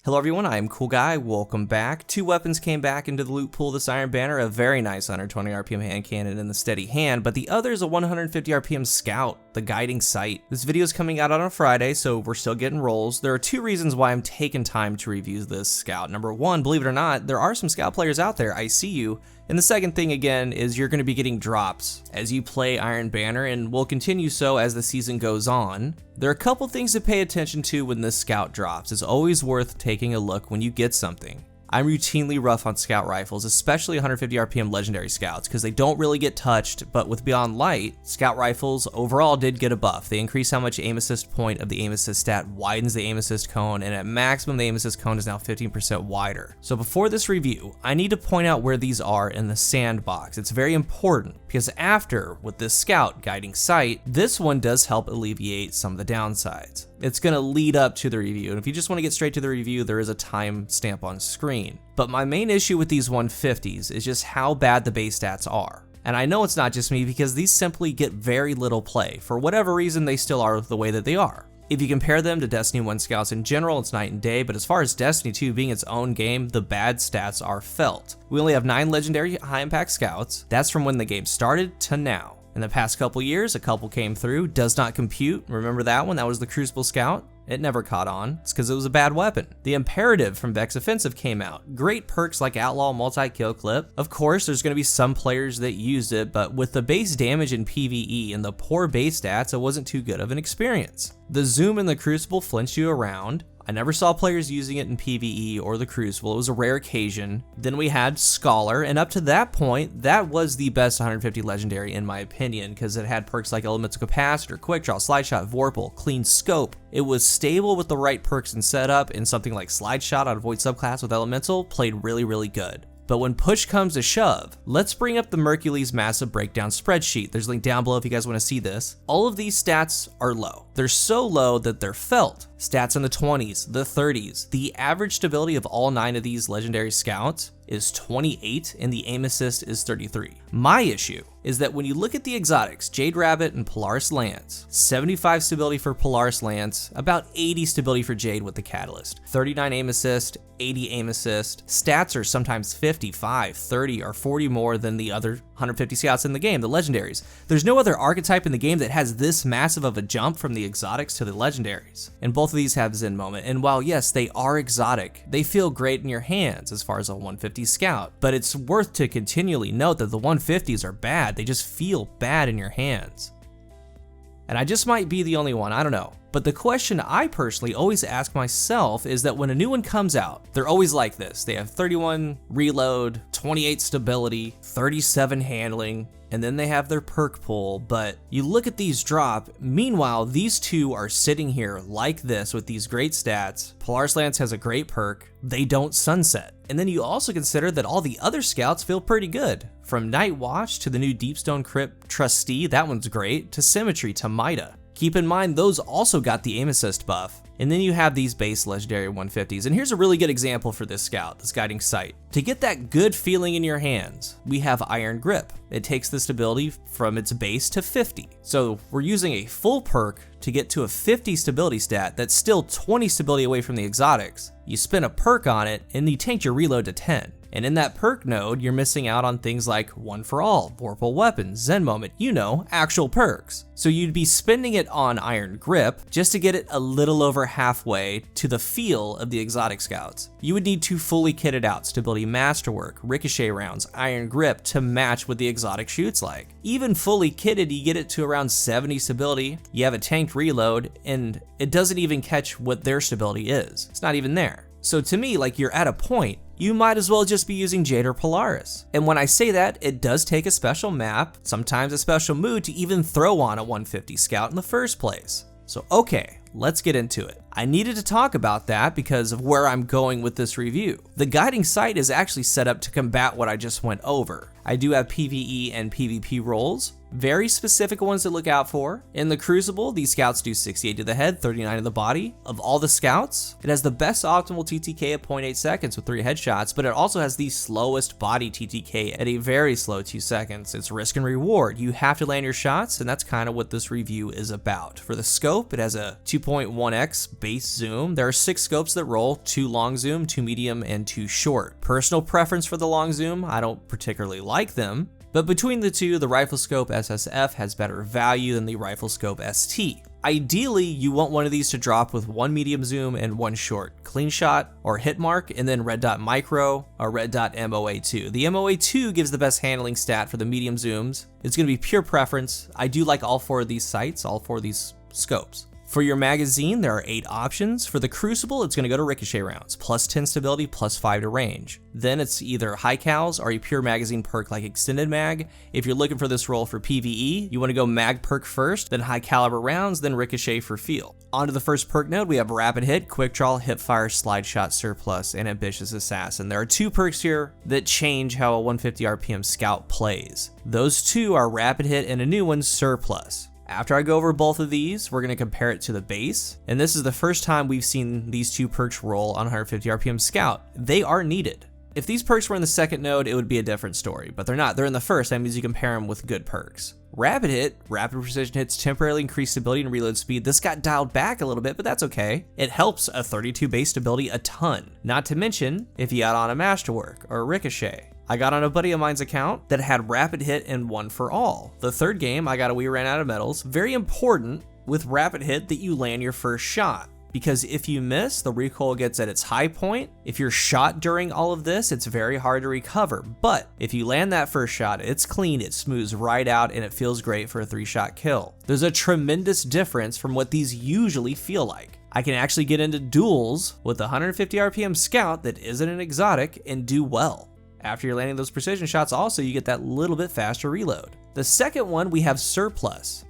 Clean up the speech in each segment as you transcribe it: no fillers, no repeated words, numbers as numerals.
Hello everyone, I am CoolGuy, welcome back. Two weapons came back into the loot pool this Iron Banner, a very nice 120 RPM hand cannon in the steady hand, but the other is a 150 RPM scout, the guiding sight. This video is coming out on a Friday, so we're still getting rolls. There are two reasons why I'm taking time to review this scout. Number one, believe it or not, there are some scout players out there, I see you. And the second thing again is you're going to be getting drops as you play Iron Banner and will continue so as the season goes on. There are a couple things to pay attention to when this scout drops. It's always worth taking a look when you get something. I'm routinely rough on scout rifles, especially 150 RPM legendary scouts, because they don't really get touched, but with Beyond Light, scout rifles overall did get a buff. They increase how much aim assist point of the aim assist stat widens the aim assist cone, and at maximum the aim assist cone is now 15% wider. So before this review, I need to point out where these are in the sandbox. It's very important, because after, with this scout guiding sight, this one does help alleviate some of the downsides. It's going to lead up to the review, and if you just want to get straight to the review, there is a time stamp on screen. But my main issue with these 150s is just how bad the base stats are. And I know it's not just me, because these simply get very little play. For whatever reason, they still are the way that they are. If you compare them to Destiny 1 scouts in general, it's night and day, but as far as Destiny 2 being its own game, the bad stats are felt. We only have 9 legendary high impact scouts. That's from when the game started to now. In the past couple years, a couple came through, does not compute. Remember that one? That was the Crucible Scout. It never caught on. It's because it was a bad weapon. The Imperative from Vex Offensive came out. Great perks like Outlaw multi-kill clip. Of course, there's going to be some players that used it, but with the base damage in PvE and the poor base stats, it wasn't too good of an experience. The zoom in the Crucible flinched you around. I never saw players using it in PvE or the Crucible. It was a rare occasion. Then we had Scholar, and up to that point, that was the best 150 legendary in my opinion, because it had perks like Elemental Capacitor, Quick Draw, Slide Shot, Vorpal, Clean Scope. It was stable with the right perks and setup, and something like Slide Shot on Void subclass with Elemental played really good. But when push comes to shove, let's bring up the Mercules massive breakdown spreadsheet. There's a link down below if you guys want to see this. All of these stats are low. They're so low that they're felt. Stats in the 20s, the 30s. The average stability of all 9 of these legendary scouts is 28 and the aim assist is 33. My issue is that when you look at the exotics, Jade Rabbit and Polaris Lance, 75 stability for Polaris Lance, about 80 stability for Jade with the Catalyst, 39 aim assist, 80 aim assist. Stats are sometimes 55, 30, or 40 more than the other 150 scouts in the game, the legendaries. There's no other archetype in the game that has this massive of a jump from the exotics to the legendaries. And both of these have Zen Moment, and while yes, they are exotic, they feel great in your hands as far as a 150 scout, but it's worth to continually note that the 150s are bad. They just feel bad in your hands. And I just might be the only one, I don't know. But the question I personally always ask myself is that when a new one comes out, they're always like this. They have 31 reload, 28 stability, 37 handling, and then they have their perk pool. But you look at these drop, meanwhile, these two are sitting here like this with these great stats. Polaris Lance has a great perk. They don't sunset. And then you also consider that all the other scouts feel pretty good. From Night Watch to the new Deepstone Crypt Trustee, that one's great, to Symmetry to Mida. Keep in mind, those also got the aim assist buff. And then you have these base legendary 150s. And here's a really good example for this scout, this guiding sight. To get that good feeling in your hands, we have Iron Grip. It takes the stability from its base to 50. So we're using a full perk to get to a 50 stability stat that's still 20 stability away from the exotics. You spin a perk on it and you tank your reload to 10. And in that perk node, you're missing out on things like One for All, Vorpal Weapons, Zen Moment, you know, actual perks. So you'd be spending it on Iron Grip just to get it a little over halfway to the feel of the exotic scouts. You would need to fully kit it out, Stability Masterwork, Ricochet rounds, Iron Grip to match what the exotic shoots like. Even fully kitted, you get it to around 70 stability, you have a tanked reload, and it doesn't even catch what their stability is. It's not even there. So to me, like, you're at a point, you might as well just be using Jade or Polaris. And when I say that, it does take a special map, sometimes a special mood, to even throw on a 150 scout in the first place. So okay, let's get into it. I needed to talk about that because of where I'm going with this review. The guiding sight is actually set up to combat what I just went over. I do have PvE and PvP roles. Very specific ones to look out for. In the Crucible, these scouts do 68 to the head, 39 to the body. Of all the scouts, it has the best optimal TTK at 0.8 seconds with 3 headshots, but it also has the slowest body TTK at a very slow 2 seconds. It's risk and reward. You have to land your shots, and that's kind of what this review is about. For the scope, it has a 2.1x base zoom. There are 6 scopes that roll, 2 long zoom, 2 medium, and 2 short. Personal preference for the long zoom, I don't particularly like them, but between the two, the rifle scope SSF has better value than the rifle scope ST. Ideally, you want one of these to drop with 1 medium zoom and 1 short, clean shot or hit mark, and then red dot micro or red dot MOA2. The MOA2 gives the best handling stat for the medium zooms. It's going to be pure preference. I do like all 4 of these sights, all 4 of these scopes. For your magazine, there are 8 options. For the Crucible, it's going to go to ricochet rounds, plus 10 stability, plus 5 to range. Then it's either high cals or a pure magazine perk like extended mag. If you're looking for this role for PvE, you want to go mag perk first, then high caliber rounds, then ricochet for feel. On to the first perk node, we have rapid hit, quick draw, hip fire, slide shot, surplus, and ambitious assassin. There are 2 perks here that change how a 150 RPM scout plays. Those 2 are rapid hit and a new one, surplus. After I go over both of these, we're going to compare it to the base, and this is the first time we've seen these 2 perks roll on 150 RPM Scout. They are needed. If these perks were in the second node, it would be a different story, but they're not. They're in the first. That means you compare them with good perks. Rapid hit, rapid precision hits temporarily increase stability and reload speed. This got dialed back a little bit, but that's okay. It helps a 32 base stability a ton. Not to mention if you add on a masterwork or a ricochet. I got on a buddy of mine's account that had rapid hit and 1 for all. The third game, we ran out of medals. Very important with rapid hit that you land your first shot, because if you miss, the recoil gets at its high point. If you're shot during all of this, it's very hard to recover. But if you land that first shot, it's clean, it smooths right out, and it feels great for a 3-shot kill. There's a tremendous difference from what these usually feel like. I can actually get into duels with a 150 RPM Scout that isn't an exotic and do well. After you're landing those precision shots, also you get that little bit faster reload. The second one, we have surplus.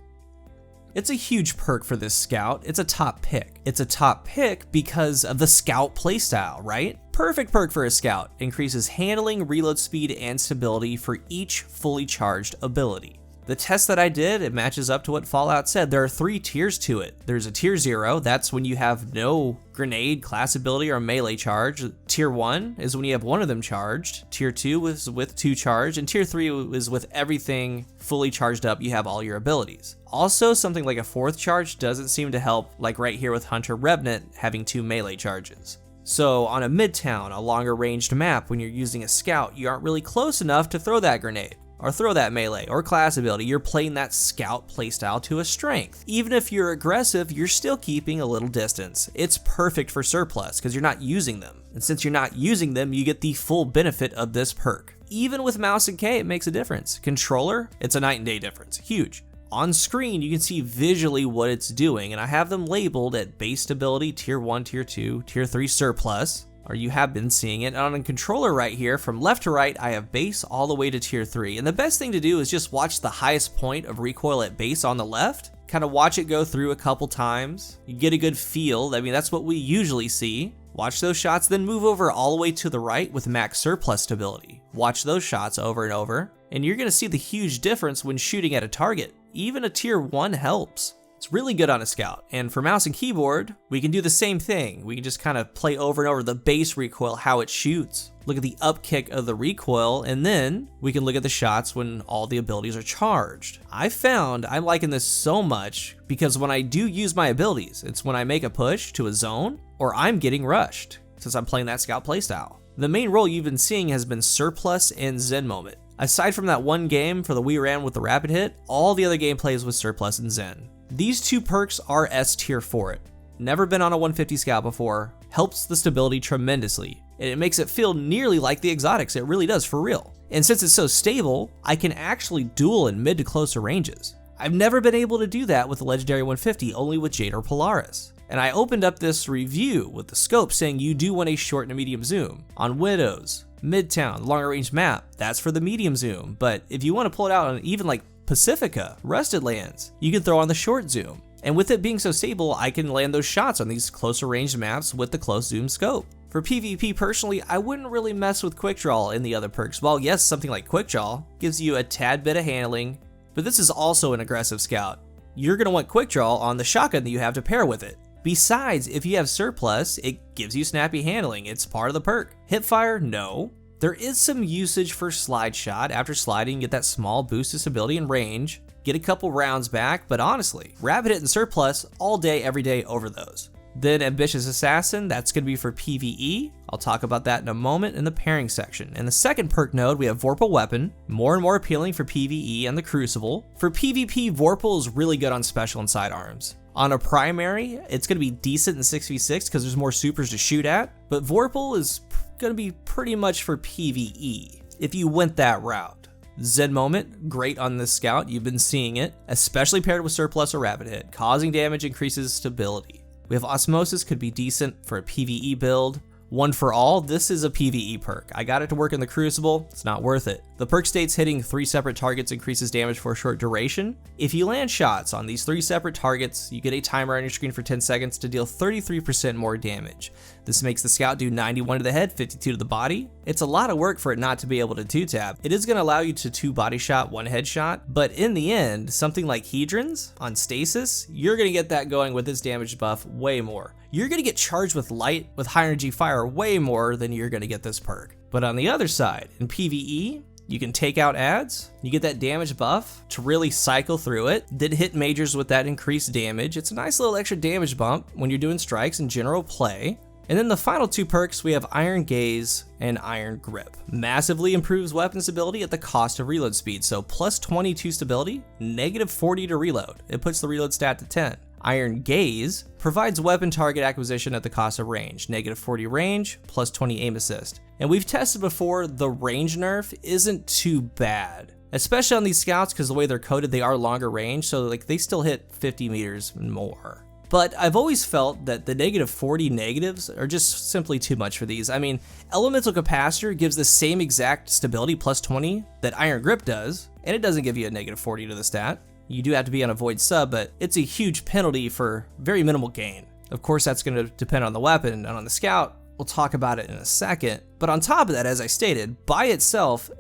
It's a huge perk for this scout. It's a top pick. It's a top pick because of the scout playstyle, right? Perfect perk for a scout. Increases handling, reload speed, and stability for each fully charged ability. The test that I did, it matches up to what Fallout said. There are 3 tiers to it. There's a tier 0, that's when you have no grenade, class ability, or melee charge. Tier 1 is when you have 1 of them charged. Tier 2 is with 2 charged, and tier 3 is with everything fully charged up, you have all your abilities. Also, something like a 4th charge doesn't seem to help, like right here with Hunter Revenant having 2 melee charges. So on a midtown, a longer ranged map, when you're using a scout, you aren't really close enough to throw that grenade, or throw that melee, or class ability. You're playing that scout playstyle to a strength. Even if you're aggressive, you're still keeping a little distance. It's perfect for surplus, because you're not using them. And since you're not using them, you get the full benefit of this perk. Even with mouse and K, it makes a difference. Controller, it's a night and day difference, huge. On screen, you can see visually what it's doing, and I have them labeled at base stability, tier 1, tier 2, tier 3 surplus, or you have been seeing it. And on a controller right here, from left to right, I have base all the way to tier 3. And the best thing to do is just watch the highest point of recoil at base on the left, kind of watch it go through a couple times. You get a good feel. I mean, that's what we usually see. Watch those shots, then move over all the way to the right with max surplus stability. Watch those shots over and over, and you're gonna see the huge difference when shooting at a target. Even a tier 1 helps. It's really good on a scout. And for mouse and keyboard, we can do the same thing. We can just kind of play over and over the base recoil, how it shoots. Look at the upkick of the recoil, and then we can look at the shots when all the abilities are charged. I found I'm liking this so much because when I do use my abilities, it's when I make a push to a zone or I'm getting rushed, since I'm playing that scout playstyle. The main role you've been seeing has been surplus and Zen moment. Aside from that one game for the we ran with the rapid hit, all the other gameplays with surplus and Zen. These 2 perks are S tier for it. Never been on a 150 scout before, helps the stability tremendously, and it makes it feel nearly like the exotics. It really does, for real. And since it's so stable, I can actually duel in mid to closer ranges. I've never been able to do that with the legendary 150, only with Jade or Polaris. And I opened up this review with the scope saying you do want a short and a medium zoom. On Widows, Midtown, longer range map, that's for the medium zoom. But if you want to pull it out on even like Pacifica, Rusted Lands, you can throw on the short zoom. And with it being so stable, I can land those shots on these closer range maps with the close zoom scope. For PvP personally, I wouldn't really mess with quick draw in the other perks. While yes, something like quick draw gives you a tad bit of handling, but this is also an aggressive scout. You're going to want quick draw on the shotgun that you have to pair with it. Besides, if you have surplus, it gives you snappy handling. It's part of the perk. Hipfire, no. There is some usage for slide shot. After sliding, you get that small boost to stability and range, get a couple rounds back, but honestly, rapid hit and surplus all day, every day over those. Then Ambitious Assassin, that's going to be for PvE. I'll talk about that in a moment in the pairing section. In the second perk node, we have Vorpal Weapon, more and more appealing for PvE and the Crucible. For PvP, Vorpal is really good on special and sidearms. On a primary, it's going to be decent in 6v6 because there's more supers to shoot at, but Vorpal is going to be pretty much for PvE if you went that route. Zen Moment, great on this scout, you've been seeing it, especially paired with surplus or rapid hit. Causing damage increases stability. We have Osmosis, could be decent for a PvE build. One for All, this is a PvE perk. I got it to work in the Crucible, it's not worth it. The perk states hitting 3 separate targets increases damage for a short duration. If you land shots on these 3 separate targets, you get a timer on your screen for 10 seconds to deal 33% more damage. This makes the scout do 91 to the head, 52 to the body. It's a lot of work for it not to be able to 2-tap. It is going to allow you to 2 body shot, 1 headshot, but in the end, something like Hedrons on Stasis, you're going to get that going with this damage buff way more. You're going to get charged with light with high energy fire way more than you're going to get this perk. But on the other side, in PvE, you can take out ads, you get that damage buff to really cycle through it, then hit majors with that increased damage. It's a nice little extra damage bump when you're doing strikes and general play. And then the final 2 perks, we have Iron Gaze and Iron Grip. Massively improves weapon stability at the cost of reload speed, so plus 22 stability, negative 40 to reload. It puts the reload stat to 10. Iron Gaze provides weapon target acquisition at the cost of range, negative 40 range, plus 20 aim assist. And we've tested before, the range nerf isn't too bad, especially on these scouts because the way they're coded, they are longer range, so like they still hit 50 meters and more. But I've always felt that the negative 40 negatives are just simply too much for these. I mean, Elemental Capacitor gives the same exact stability plus 20 that Iron Grip does, and it doesn't give you a negative 40 to the stat. You do have to be on a void sub, but it's a huge penalty for very minimal gain. Of course, that's going to depend on the weapon and on the scout. We'll talk about it in a second. But on top of that, as I stated, by itself,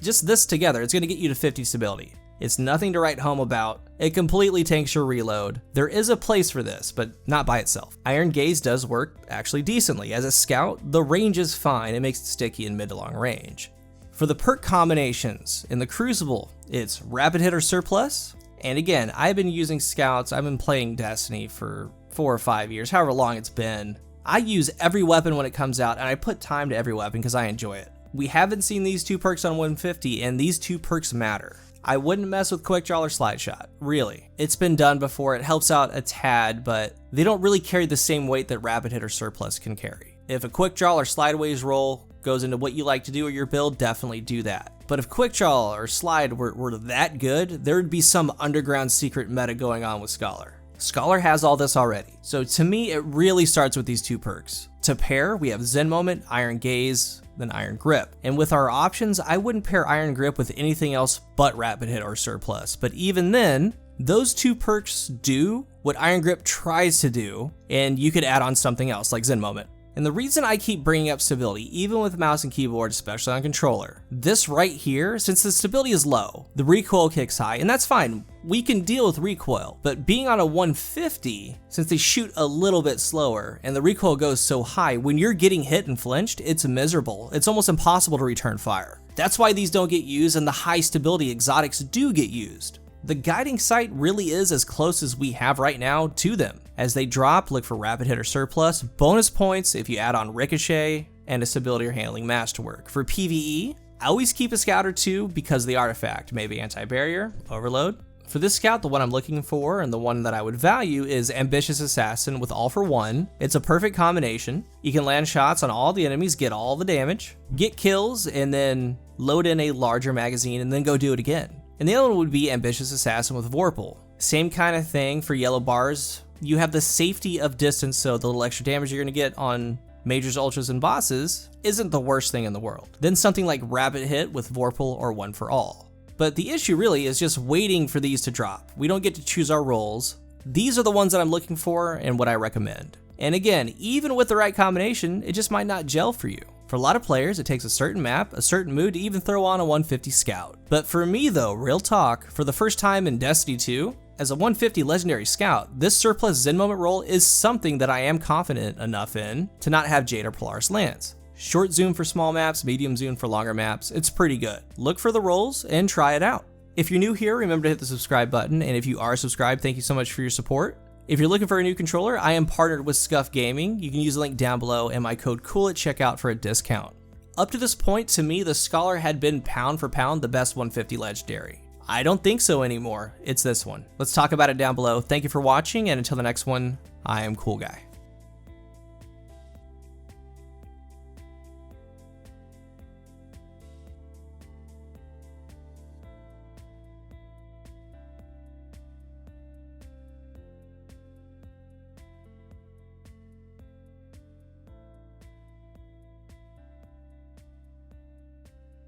just this together, it's going to get you to 50 stability. It's nothing to write home about. It completely tanks your reload. There is a place for this, but not by itself. Iron Gaze does work actually decently. As a scout, the range is fine. It makes it sticky in mid to long range. For the perk combinations, in the Crucible, it's Rapid Hit or Surplus. And again, I've been using scouts, I've been playing Destiny for 4 or 5 years, however long it's been. I use every weapon when it comes out, and I put time to every weapon because I enjoy it. We haven't seen these 2 perks on 150, and these 2 perks matter. I wouldn't mess with Quick Draw or Slide Shot, really. It's been done before, it helps out a tad, but they don't really carry the same weight that Rapid Hit or Surplus can carry. If a Quick Draw or Slideways roll goes into what you like to do or your build, definitely do that. But if Quick Draw or Slide were that good, there would be some underground secret meta going on with Scholar. Scholar has all this already. So to me, it really starts with these 2 perks. To pair, we have Zen Moment, Iron Gaze, then Iron Grip. And with our options, I wouldn't pair Iron Grip with anything else but Rapid Hit or Surplus. But even then, those 2 perks do what Iron Grip tries to do, and you could add on something else like Zen Moment. And the reason I keep bringing up stability, even with mouse and keyboard, especially on controller, this right here, since the stability is low, the recoil kicks high, and that's fine. We can deal with recoil, but being on a 150, since they shoot a little bit slower and the recoil goes so high, when you're getting hit and flinched, it's miserable. It's almost impossible to return fire. That's why these don't get used and the high stability exotics do get used. The guiding sight really is as close as we have right now to them. As they drop, look for Rapid Hit or Surplus, bonus points if you add on Ricochet, and a Stability or Handling Masterwork. For PvE, I always keep a scout or 2 because of the artifact, maybe Anti-Barrier, Overload. For this scout, the one I'm looking for and the one that I would value is Ambitious Assassin with All for One. It's a perfect combination. You can land shots on all the enemies, get all the damage, get kills, and then load in a larger magazine and then go do it again. And the other one would be Ambitious Assassin with Vorpal. Same kind of thing for yellow bars. You have the safety of distance, so the little extra damage you're going to get on majors, ultras, and bosses isn't the worst thing in the world. Then something like Rapid Hit with Vorpal or One for All. But the issue really is just waiting for these to drop. We don't get to choose our roles. These are the ones that I'm looking for and what I recommend. And again, even with the right combination, it just might not gel for you. For a lot of players, it takes a certain map, a certain mood to even throw on a 150 Scout. But for me though, real talk, for the first time in Destiny 2, as a 150 Legendary Scout, this surplus Zen Moment role is something that I am confident enough in to not have Jade or Polaris lands. Short zoom for small maps, medium zoom for longer maps, it's pretty good. Look for the rolls and try it out. If you're new here, remember to hit the subscribe button, and if you are subscribed, thank you so much for your support. If you're looking for a new controller, I am partnered with Scuff Gaming. You can use the link down below and my code COOL at checkout for a discount. Up to this point, to me, the Scholar had been pound for pound the best 150 Legendary. I don't think so anymore. It's this one. Let's talk about it down below. Thank you for watching, and until the next one, I am CoolGuy.